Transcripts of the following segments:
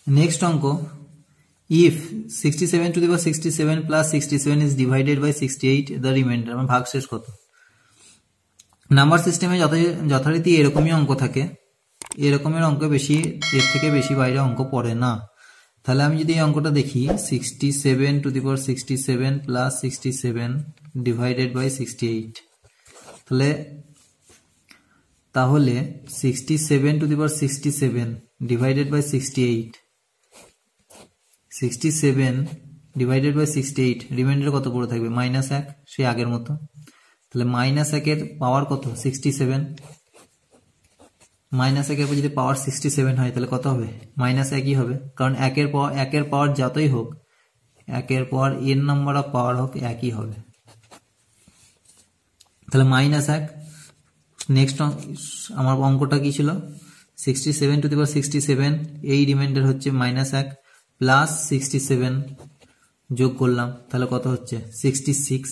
Next অঙ্ক, if 67 to the power 67 plus 67 is divided by 68, the remainder, আমার ভাগশেষ কত? নাম্বার সিস্টেমে যথারীতি এরকমই অঙ্ক থাকে, এরকমের অঙ্ক বেশি, এর থেকে বেশি বাইরে অঙ্ক পড়ে না। তাহলে আমি যদি এই অঙ্কটা দেখি 67 to the power 67 plus 67 divided by 68, তাহলে 67 to the power 67 divided by 68, 67 divided by 68, reminder কত পড়ে থাকবে? -1, সেই আগের মতো। তাহলে -1 এর পাওয়ার কত? 67। -1 এর পর যদি পাওয়ার 67 হয় তাহলে কত হবে? -1ই হবে, কারণ একের পাওয়ার যতই হোক, একের পাওয়ার n নাম্বার অফ পাওয়ার হোক, একই হবে। তাহলে -1। নেক্সট আমার অঙ্কটা কি ছিল? 67 to the power 67, এই রিমাইন্ডার হচ্ছে -1 প্লাস 67 যোগ করলাম, তাহলে কত হচ্ছে? 66।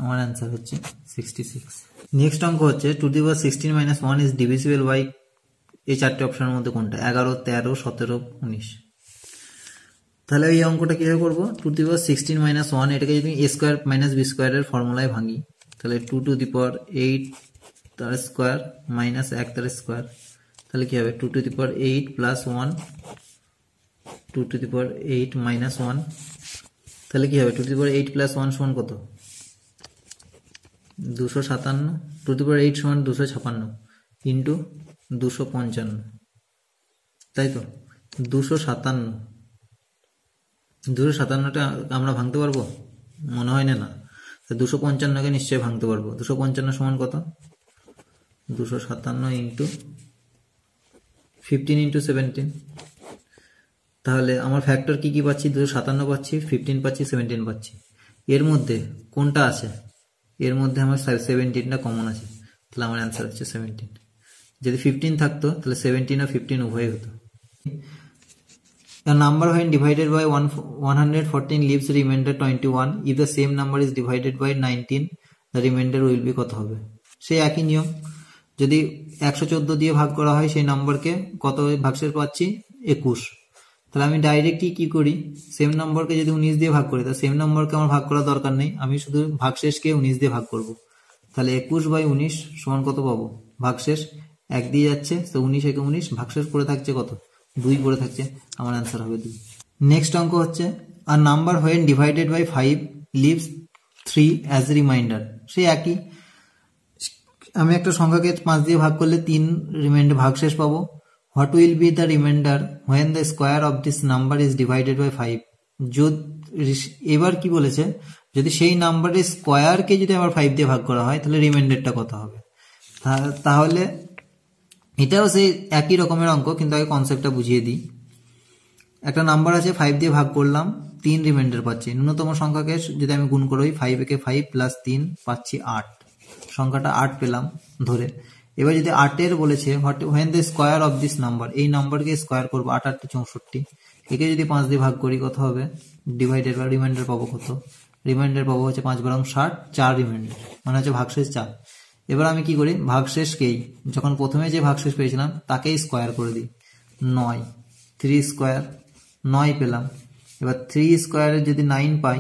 আমার অ্যান্সার হচ্ছে 66। নেক্সট অঙ্ক হচ্ছে 2 to the power 16 minus 1 is divisible by, এই চারটে অপশনের মধ্যে কোনটা? 11, 13, 17, 19। তাহলে এই অঙ্কটা কিভাবে করবো? 2 to the power 16 minus 1, এটাকে যদি a স্কোয়ার মাইনাস b স্কোয়ারের ফর্মুলায় ভাঙি, তাহলে 2 to the power 8 তার স্কোয়ার মাইনাস 1 তার স্কোয়ার, তাহলে কি হবে? 2 to the power 8 plus 1, 2 to the power 8 minus 1, তাহলে কি হবে? 2 to the power 8 plus 1 সমান কত? 257। 2 to the power 8 সমান 256 ইন্টু 255, তাই তো? 257টা আমরা ভাঙতে পারবো? মনে হয় না। 255কে নিশ্চয়ই ভাঙতে পারবো। 255 সমান কত? 257 ইন্টু 15 ইন্টু 17। তাহলে আমার ফ্যাক্টর কি কি পাচ্ছি? 257 পাচ্ছি, 15 পাচ্ছি, 17 পাচ্ছি। এর মধ্যে কোনটা আছে? এর মধ্যে আমার 17টা কমন আছে, তাহলে আমার অ্যান্সার হচ্ছে 17। যদি 15 থাকতো তাহলে 17 আর 15 উভয়ই হতো। A number when divided by 114 leaves remainder 21, if the same number is divided by 19, the remainder will be কত হবে? সেই একই নিয়ম, যদি 114 দিয়ে ভাগ করা হয় সেই নাম্বারকে কত ভাগশেষ পাচ্ছি? 21। তাহলে আমি ডাইরেক্টলি কি করি? সেম নাম্বারকে যদি 19 দিয়ে ভাগ করি, তাহলে সেম নাম্বারকে আমার ভাগ করার দরকার নেই, আমি শুধু ভাগশেষকে 19 দিয়ে ভাগ করব। তাহলে 21/19 সমান কত পাবো? ভাগশেষ 1 দিয়ে যাচ্ছে, তো 19 একে 19, ভাগশেষ পড়ে থাকছে কত? 2 পড়ে থাকছে, আমার অ্যান্সার হবে 2। নেক্সট অঙ্ক হচ্ছে a number when divided by 5 leaves 3 as a remainder, সেই একই, আমি একটা সংখ্যাকে 5 দিয়ে ভাগ করলে 3 রিমাইন্ডার ভাগশেষ পাবো। What will be the remainder when the square of this number is divided by 5? এবার কি বলেছে? যদি সেই নাম্বারের স্কোয়ারকে যদি আবার 5 দিয়ে ভাগ করা হয় তাহলে রিমাইন্ডারটা কত হবে? তাহলে এটাও সেই একই রকমের অঙ্ক, কিন্তু আগে কনসেপ্টটা বুঝিয়ে দিই। একটা নাম্বার আছে, 5 দিয়ে ভাগ করলাম, 3 রিমাইন্ডার পাচ্ছি। ন্যূনতম সংখ্যাকে যদি আমি গুণ করি, 5 একে 5 প্লাস 3 পাচ্ছি 8, সংখ্যাটা 8 পেলাম ধরে। এবার যদি 8 বলেছে when the square of this number, এই নাম্বারকে স্কোয়ার করবো, 8 8 64, একে যদি 5 দিয়ে ভাগ করি কত হবে? ডিভাইডেড বা রিমাইন্ডার পাবো কত? রিমাইন্ডার পাবো হচ্ছে 5 বারং 60, 4 রিমাইন্ডার, মানে হচ্ছে ভাগশেষ 4। এবার আমি কি করি? ভাগশেষকেই, যখন প্রথমে যে ভাগশেষ পেয়েছিলাম তাকেই স্কোয়ার করে দিই, 9, 3 স্কোয়ার 9 পেলাম। এবার 3 স্কোয়ারের যদি 9 পাই,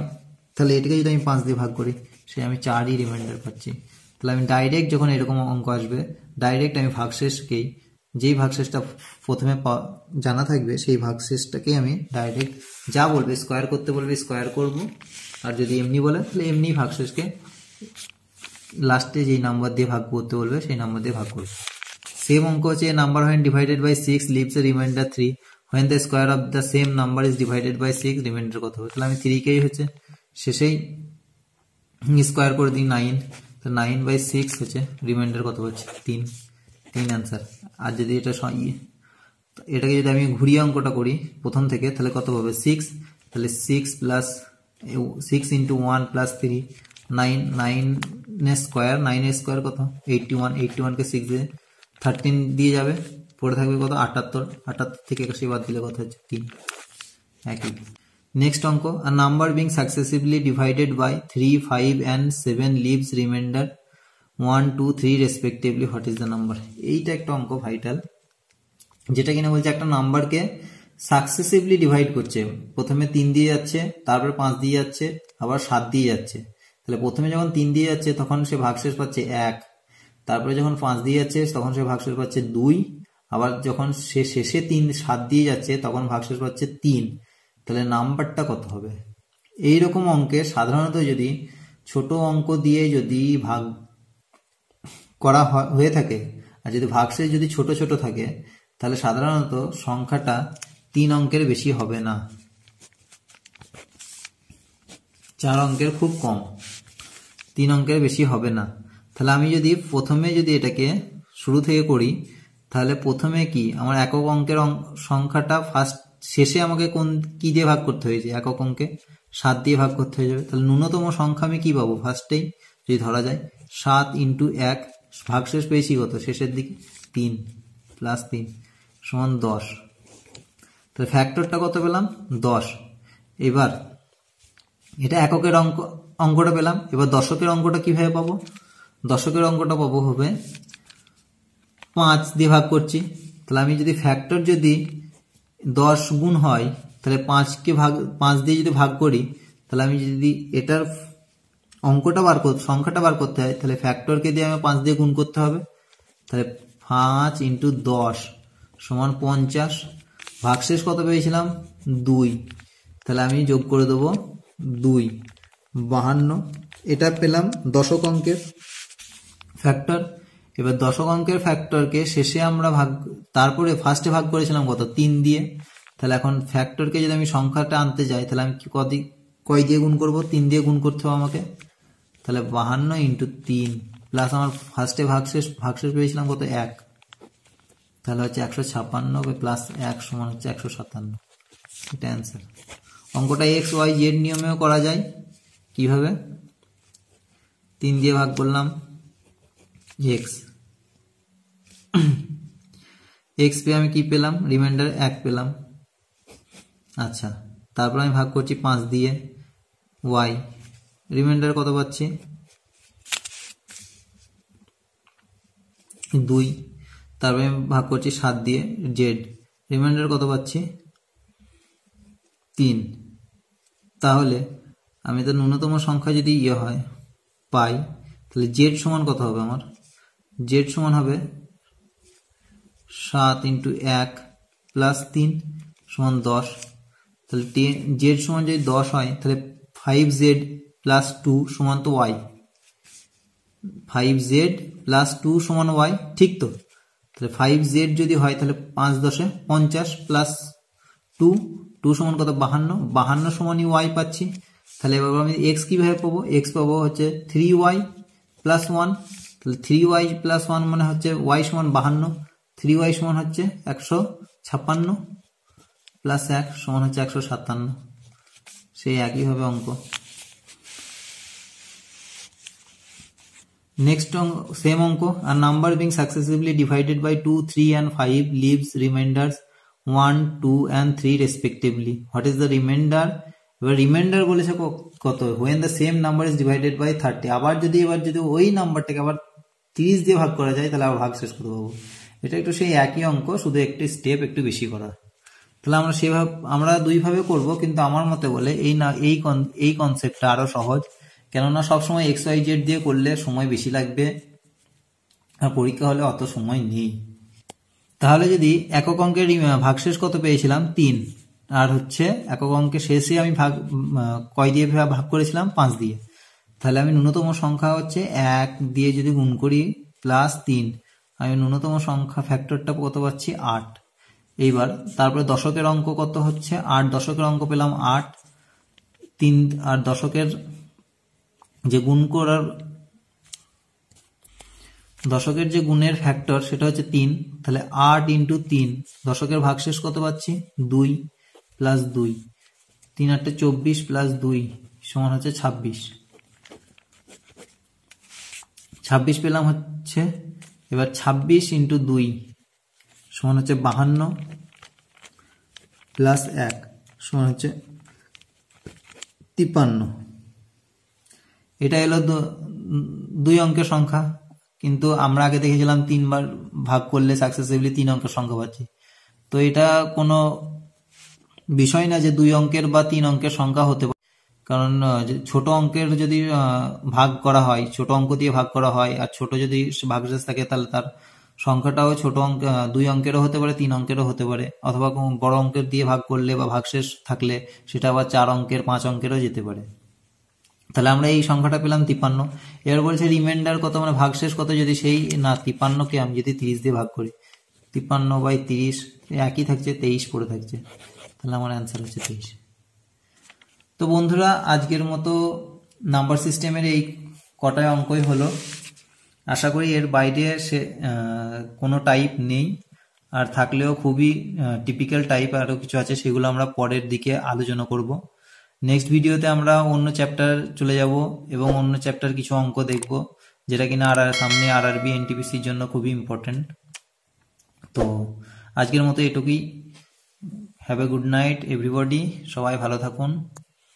তাহলে এটাকে যদি আমি 5 দিয়ে ভাগ করি, সে আমি 4ই রিমাইন্ডার পাচ্ছি। তাহলে আমি ডাইরেক্ট যখন এরকম অঙ্ক আসবে, ডাইরেক্ট আমি ভাগশেষকেই, যেই ভাগশেষটা প্রথমে জানা থাকবে সেই ভাগশেষটাকেই আমি ডাইরেক্ট যা বলবে, স্কোয়ার করতে বলবে স্কোয়ার করব, আর যদি এমনি বলে তাহলে এমনি ভাগশেষকে লাস্টে যেই নাম্বার দিয়ে ভাগ করতে বলবে সেই নাম্বার দিয়ে ভাগ করবে। সেম অঙ্ক হচ্ছে number when divided by 6 leaves a remainder 3, when the square of the same number is divided by 6, reminder কত হবে? তাহলে আমি 3কেই হচ্ছে শেষেই স্কোয়ার করে দিই 9, তো 9/6 হচ্ছে, রিমাইন্ডার কত হচ্ছে? 3 অ্যান্সার। আর যদি এটাকে যদি আমি ঘুরিয়ে অঙ্কটা করি প্রথম থেকে, তাহলে কত হবে? 6, তাহলে 6 plus 6 into 1 plus 3, 9 square, 9 square কত? 81, 81কে 6 দিয়ে 13 দিয়ে যাবে, পড়ে থাকবে কত? 78, 78 থেকে 81 বাদ দিলে কত হচ্ছে? 3, একই। নেক্সট অঙ্ক, a number being successively divided by 3, 5 and 7 leaves remainder 1, 2, 3 respectively, what is the number? এইটা একটা অঙ্ক ভাইটাল, যেটা কিনা বলছে একটা নাম্বারকে সাকসেসিভলি ডিভাইড করছে, প্রথমে 3 দিয়ে যাচ্ছে, তারপরে 5 দিয়ে যাচ্ছে, আবার 7 দিয়ে যাচ্ছে। তাহলে প্রথমে যখন 3 দিয়ে যাচ্ছে তখন সে ভাগশেষ পাচ্ছে 1, তারপরে যখন 5 দিয়ে যাচ্ছে তখন সে ভাগশেষ পাচ্ছে 2, আবার যখন সে শেষে 7 দিয়ে যাচ্ছে তখন ভাগশেষ পাচ্ছে 3। তাহলে নাম্বারটা কত হবে? এইরকম অঙ্কে সাধারণত যদি ছোট অঙ্ক দিয়ে যদি ভাগ করা হয়ে থাকে আর যদি ভাগশেষ যদি ছোট ছোট থাকে তাহলে সাধারণত সংখ্যাটা 3 অঙ্কের বেশি হবে না, 4 অঙ্কের খুব কম, 3 অঙ্কের বেশি হবে না। তাহলে আমি যদি প্রথমে যদি এটাকে শুরু থেকে করি তাহলে প্রথমে কি আমার একক অঙ্কের সংখ্যাটা ফার্স্ট শেষে আমাকে কি দিয়ে ভাগ করতে হয়েছে? একক অঙ্কে 7 দিয়ে ভাগ করতে হয়ে যাবে। তাহলে ন্যূনতম সংখ্যা আমি কি পাবো ফার্স্টেই যদি ধরা যায় 7 × 1, ভাগশেষ পেয়েছি কত শেষের দিকে 3 + 3 = 10। তাহলে ফ্যাক্টরটা কত পেলাম? 10। এবার এটা এককের অঙ্কটা পেলাম। এবার দশকের অঙ্কটা কিভাবে পাবো? দশকের অঙ্কটা পাবো হবে 5 দিয়ে ভাগ করছি। তাহলে আমি যদি ফ্যাক্টর যদি 10 গুণ হয় তাহলে 5 দিয়ে যদি ভাগ করি তাহলে আমি যদি এটার সংখ্যাটা বার করতে হয় তাহলে ফ্যাক্টরকে দিয়ে আমি 5 দিয়ে গুণ করতে হবে। তাহলে 5 × 10 = 50। ভাগশেষ কত পেয়েছিলাম? 2। তাহলে আমি যোগ করে দেবো 2, 52। এটা পেলাম দশক অঙ্কের ফ্যাক্টর। এবার দশক অঙ্কের ফ্যাক্টরকে শেষে আমরা তারপরে ফার্স্টে ভাগ করেছিলাম কত? 3 দিয়ে। তাহলে এখন ফ্যাক্টরকে যদি আমি সংখ্যাটা আনতে যাই তাহলে আমি কয় দিয়ে গুণ করব? 3 দিয়ে গুণ করতে হবে আমাকে। তাহলে 52 × 3 প্লাস আমার ফার্স্টে ভাগশেষ পেয়েছিলাম কত? 1। তাহলে হচ্ছে 156 প্লাস 1 = হচ্ছে 157। এটা অ্যান্সার। অঙ্কটা এক্স ওয়াই জেড নিয়মেও করা যায়। কিভাবে? 3 দিয়ে ভাগ করলাম এক্স, এক্স পেয়ে আমি কি পেলাম? রিমাইন্ডার 1 পেলাম। আচ্ছা, তারপর আমি ভাগ করছি 5 দিয়ে ওয়াই, রিমাইন্ডার কত পাচ্ছি? 2। তারপরে আমি ভাগ করছি 7 দিয়ে জেড, রিমাইন্ডার কত পাচ্ছি? 3। তাহলে আমি তো ন্যূনতম সংখ্যা যদি পাই তাহলে জেড সমান কত হবে আমার? জেড সমান হবে 7 × 1 প্লাস 3 = 10। তাহলে জেড সমান যদি 10 হয় তাহলে 5z প্লাস 2 সমান তো ওয়াই, 5z প্লাস 2 সমান ওয়াই, ঠিক তো? তাহলে 5z যদি হয় তাহলে 5 × 10 = 50 প্লাস 2 সমান কত? 52 সমানই ওয়াই পাচ্ছি। তাহলে এবার আমি এক্স কিভাবে পাবো? এক্স পাবো হচ্ছে 3y প্লাস 1। তাহলে 3y প্লাস 1 মানে হচ্ছে y সমান 52, 3y সমান হচ্ছে 156 প্লাস 1 সমান হচ্ছে 157। সেই একইভাবে অঙ্ক। নেক্সট সেম অঙ্ক। আর number being successively divided by 2, 3 and 5 leaves remainders 1, 2 and 3 respectively. What is the remainder? এবার রিমাইন্ডার বলেছে কত? when the same number is divided by 30। এবার যদি ওই নাম্বারটাকে আবার 30 দিয়ে ভাগ করা যায় তাহলে আবার ভাগ শেষ করে পাবো। এটা একটু সেই একই অঙ্ক, শুধু একটি স্টেপ একটু বেশি করা। তাহলে আমরা 2 ভাবে করব, কিন্তু আমার মতে বলে এই কনসেপ্টটা আরো সহজ। কেননা সবসময় এক্স ওয়াই জেড দিয়ে করলে সময় বেশি লাগবে আর পরীক্ষা হলে অত সময় নেই। তাহলে যদি একক অঙ্কের ভাগশেষ কত পেয়েছিলাম? 3। আর হচ্ছে একক অঙ্কের শেষে আমি কয় দিয়ে ভাগ করেছিলাম? 5 দিয়ে। তাহলে আমি ন্যূনতম সংখ্যা হচ্ছে 1 দিয়ে যদি গুণ করি প্লাস 3, আমি ন্যূনতম সংখ্যা ফ্যাক্টরটা কত পাচ্ছি? 8। এইবার তারপরে দশকের অঙ্ক কত হচ্ছে? 8। দশকের অঙ্ক পেলাম 8। 3 আর দশকের যে দশকের যে গুণের ফ্যাক্টর সেটা হচ্ছে 3। তাহলে 8 × 3, দশকের ভাগশেষ কত পাচ্ছি? 2 প্লাস 2, 3 × 8 = 24 প্লাস 2 সমান হচ্ছে 26। 26 পেলাম হচ্ছে। এবার 26 × 2 সমান হচ্ছে 52 প্লাস 1 সমান হচ্ছে 53। এটা এলো 2 অঙ্কের সংখ্যা, কিন্তু আমরা আগে দেখেছিলাম 3 বার ভাগ করলে সাকসেসিভলি 3 অঙ্কের সংখ্যা পাচ্ছি। তো এটা কোনো বিষয় না যে 2 অঙ্কের বা 3 অঙ্কের সংখ্যা হতে পারে, কারণ ছোট অঙ্কের যদি ভাগ করা হয়, ছোট অঙ্ক দিয়ে ভাগ করা হয়, আর ছোট যদি ভাগশেষ থাকে তাহলে তার সংখ্যাটাও ছোট অঙ্ক 2 অঙ্কেরও হতে পারে, 3 অঙ্কেরও হতে পারে, অথবা কোনো বড় অঙ্কের দিয়ে ভাগ করলে বা ভাগশেষ থাকলে সেটা আবার 4 অঙ্কের 5 অঙ্কেরও যেতে পারে। তাহলে আমরা এই সংখ্যাটা পেলাম 53। এবার বলছে রিমাইন্ডার কত, মানে ভাগশেষ কত, যদি সেই না 53কে আমি যদি 30 দিয়ে ভাগ করি, 53/30 একই থাকছে, 23 পড়ে থাকছে, তাহলে আমার অ্যান্সার হচ্ছে 23। তো বন্ধুরা, আজকের মতো নাম্বার সিস্টেমের এই কটায় অঙ্কই হলো। আশা করি এর বাইরে কোনো টাইপ নেই, আর থাকলেও খুবই টিপিক্যাল টাইপ আরও কিছু আছে, সেগুলো আমরা পরের দিকে আলোচনা করব। নেক্সট ভিডিওতে আমরা অন্য চ্যাপ্টার চলে যাব এবং অন্য চ্যাপ্টার কিছু অঙ্ক দেখব, যেটা কিনা সামনে আরআরবি এনটিপিসির জন্য খুবই ইম্পর্টেন্ট। তো আজকের মতো এটুকুই। Have a good night everybody, সবাই ভালো থাকুন।